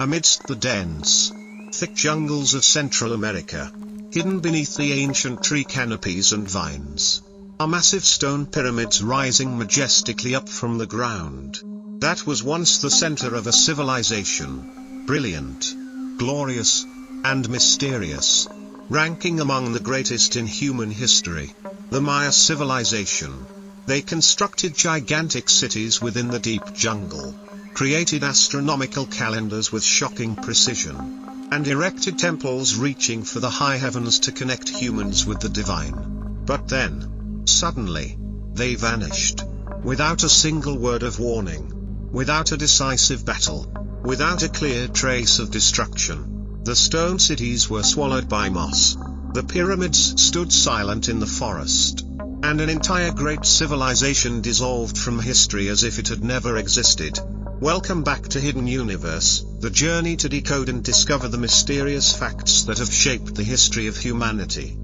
Amidst the dense, thick jungles of Central America, hidden beneath the ancient tree canopies and vines, are massive stone pyramids rising majestically up from the ground. That was once the center of a civilization, brilliant, glorious, and mysterious, ranking among the greatest in human history, the Maya civilization. They constructed gigantic cities within the deep jungle, created astronomical calendars with shocking precision, and erected temples reaching for the high heavens to connect humans with the divine. But then, suddenly, they vanished, without a single word of warning, without a decisive battle, without a clear trace of destruction. The stone cities were swallowed by moss, the pyramids stood silent in the forest, and an entire great civilization dissolved from history as if it had never existed. Welcome back to Hidden Universe, the journey to decode and discover the mysterious facts that have shaped the history of humanity.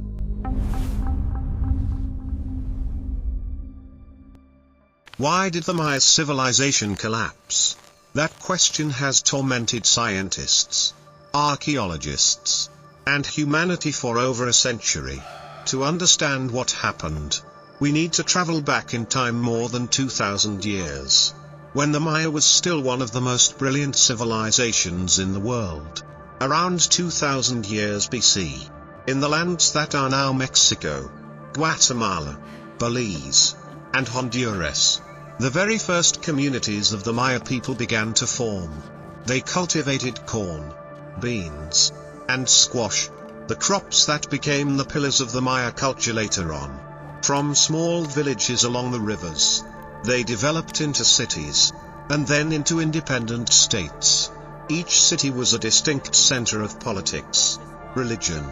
Why did the Maya civilization collapse? That question has tormented scientists, archaeologists, and humanity for over a century. To understand what happened, we need to travel back in time more than 2,000 years, when the Maya was still one of the most brilliant civilizations in the world. Around 2,000 years BC, in the lands that are now Mexico, Guatemala, Belize, and Honduras, the very first communities of the Maya people began to form. They cultivated corn, beans, and squash, the crops that became the pillars of the Maya culture later on. From small villages along the rivers, they developed into cities, and then into independent states. Each city was a distinct center of politics, religion,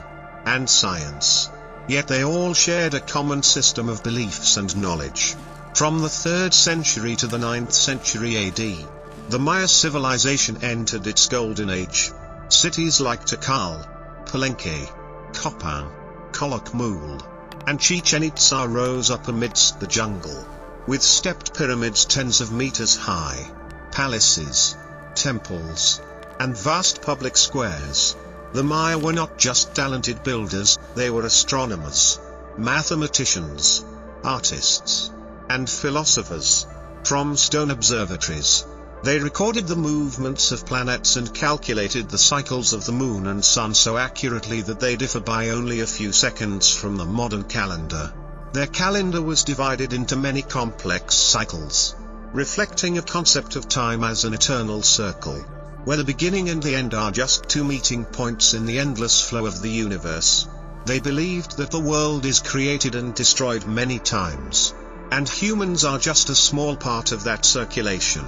and science. Yet they all shared a common system of beliefs and knowledge. From the 3rd century to the 9th century AD, the Maya civilization entered its golden age. Cities like Tikal, Palenque, Copan, Calakmul, and Chichen Itza rose up amidst the jungle, with stepped pyramids tens of meters high, palaces, temples, and vast public squares. The Maya were not just talented builders, they were astronomers, mathematicians, artists, and philosophers. From stone observatories, they recorded the movements of planets and calculated the cycles of the moon and sun so accurately that they differ by only a few seconds from the modern calendar. Their calendar was divided into many complex cycles, reflecting a concept of time as an eternal circle, where the beginning and the end are just two meeting points in the endless flow of the universe. They believed that the world is created and destroyed many times, and humans are just a small part of that circulation.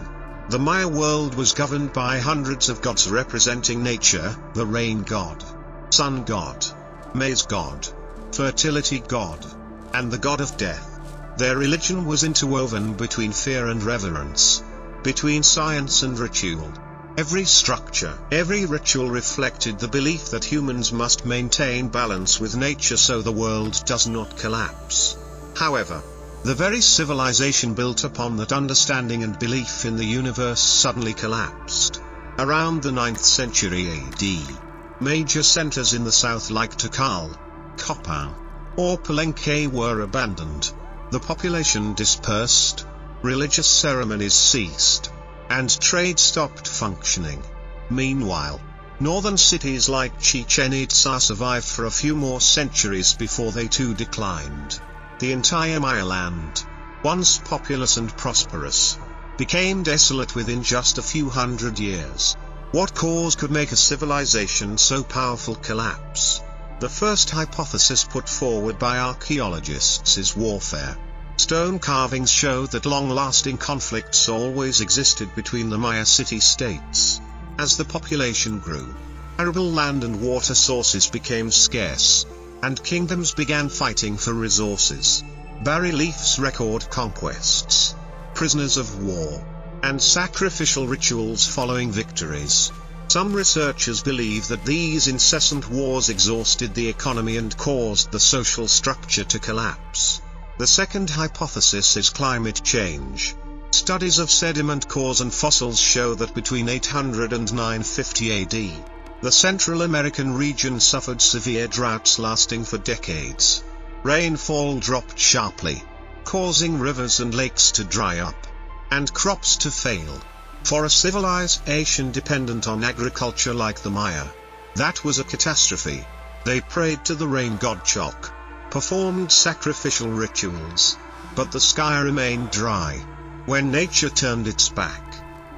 The Maya world was governed by hundreds of gods representing nature, the rain god, sun god, maize god, fertility god, and the god of death. Their religion was interwoven between fear and reverence, between science and ritual. Every structure, every ritual reflected the belief that humans must maintain balance with nature so the world does not collapse. However, the very civilization built upon that understanding and belief in the universe suddenly collapsed. Around the 9th century AD, major centers in the south like Tikal, Copan, or Palenque were abandoned. The population dispersed, religious ceremonies ceased, and trade stopped functioning. Meanwhile, northern cities like Chichen Itza survived for a few more centuries before they too declined. The entire Maya land, once populous and prosperous, became desolate within just a few hundred years. What cause could make a civilization so powerful collapse? The first hypothesis put forward by archaeologists is warfare. Stone carvings show that long-lasting conflicts always existed between the Maya city-states. As the population grew, arable land and water sources became scarce, and kingdoms began fighting for resources. Bas-reliefs record conquests, prisoners of war, and sacrificial rituals following victories. Some researchers believe that these incessant wars exhausted the economy and caused the social structure to collapse. The second hypothesis is climate change. Studies of sediment cores and fossils show that between 800 and 950 AD, the Central American region suffered severe droughts lasting for decades. Rainfall dropped sharply, causing rivers and lakes to dry up, and crops to fail. For a civilization dependent on agriculture like the Maya, that was a catastrophe. They prayed to the rain god Chok, performed sacrificial rituals, but the sky remained dry. When nature turned its back,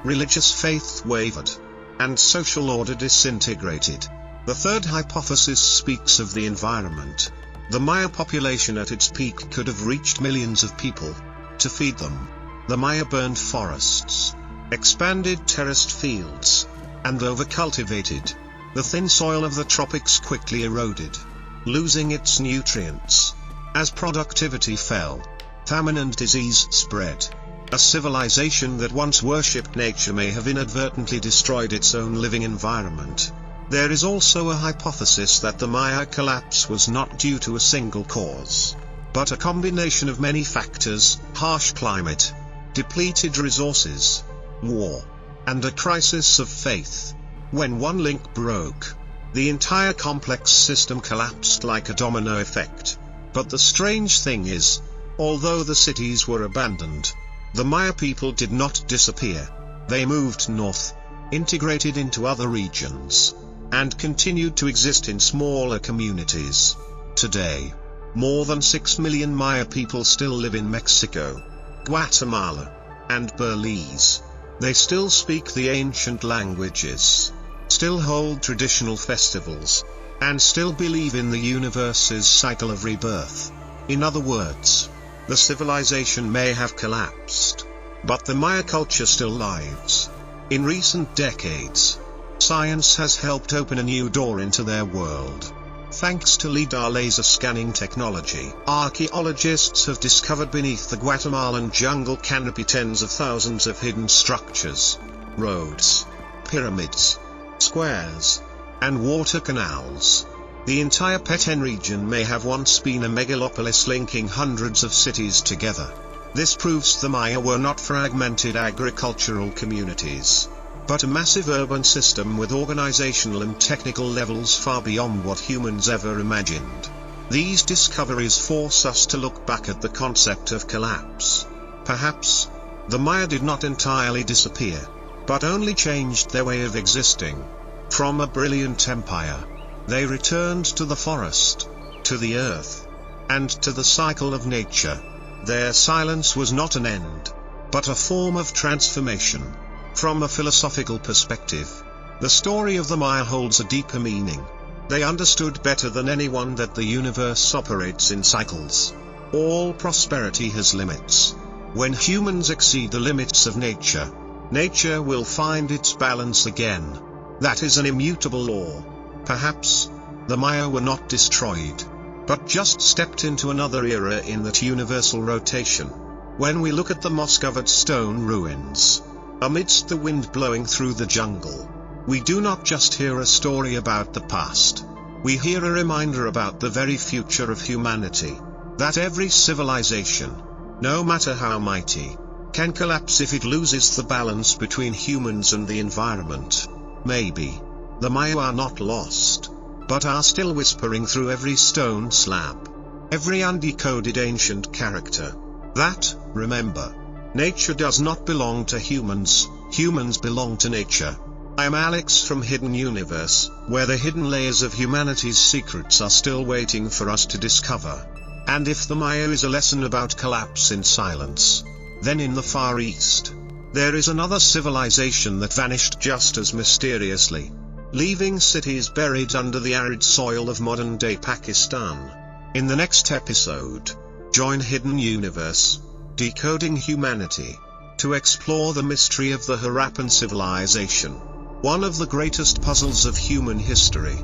religious faith wavered, and social order disintegrated. The third hypothesis speaks of the environment. The Maya population at its peak could have reached millions of people. To feed them, the Maya burned forests, expanded terraced fields, and overcultivated. The thin soil of the tropics quickly eroded, losing its nutrients. As productivity fell, famine and disease spread. A civilization that once worshipped nature may have inadvertently destroyed its own living environment. There is also a hypothesis that the Maya collapse was not due to a single cause, but a combination of many factors: harsh climate, depleted resources, war, and a crisis of faith. When one link broke, the entire complex system collapsed like a domino effect. But the strange thing is, although the cities were abandoned, the Maya people did not disappear. They moved north, integrated into other regions, and continued to exist in smaller communities. Today, more than 6 million Maya people still live in Mexico, Guatemala, and Belize. They still speak the ancient languages, still hold traditional festivals, and still believe in the universe's cycle of rebirth. In other words, the civilization may have collapsed, but the Maya culture still lives. In recent decades, science has helped open a new door into their world. Thanks to LIDAR laser scanning technology, archaeologists have discovered beneath the Guatemalan jungle canopy tens of thousands of hidden structures: roads, pyramids, squares, and water canals. The entire Petén region may have once been a megalopolis linking hundreds of cities together. This proves the Maya were not fragmented agricultural communities, but a massive urban system with organizational and technical levels far beyond what humans ever imagined. These discoveries force us to look back at the concept of collapse. Perhaps, the Maya did not entirely disappear, but only changed their way of existing. From a brilliant empire, they returned to the forest, to the earth, and to the cycle of nature. Their silence was not an end, but a form of transformation. From a philosophical perspective, the story of the Maya holds a deeper meaning. They understood better than anyone that the universe operates in cycles. All prosperity has limits. When humans exceed the limits of nature, nature will find its balance again. That is an immutable law. Perhaps, the Maya were not destroyed, but just stepped into another era in that universal rotation. When we look at the moss-covered stone ruins, amidst the wind blowing through the jungle, we do not just hear a story about the past. We hear a reminder about the very future of humanity. That every civilization, no matter how mighty, can collapse if it loses the balance between humans and the environment. Maybe the Maya are not lost, but are still whispering through every stone slab, every undecoded ancient character. That, remember, nature does not belong to humans, humans belong to nature. I am Alex from Hidden Universe, where the hidden layers of humanity's secrets are still waiting for us to discover. And if the Maya is a lesson about collapse in silence, then in the Far East, there is another civilization that vanished just as mysteriously, leaving cities buried under the arid soil of modern-day Pakistan. In the next episode, join Hidden Universe, Decoding Humanity, to explore the mystery of the Harappan civilization, one of the greatest puzzles of human history.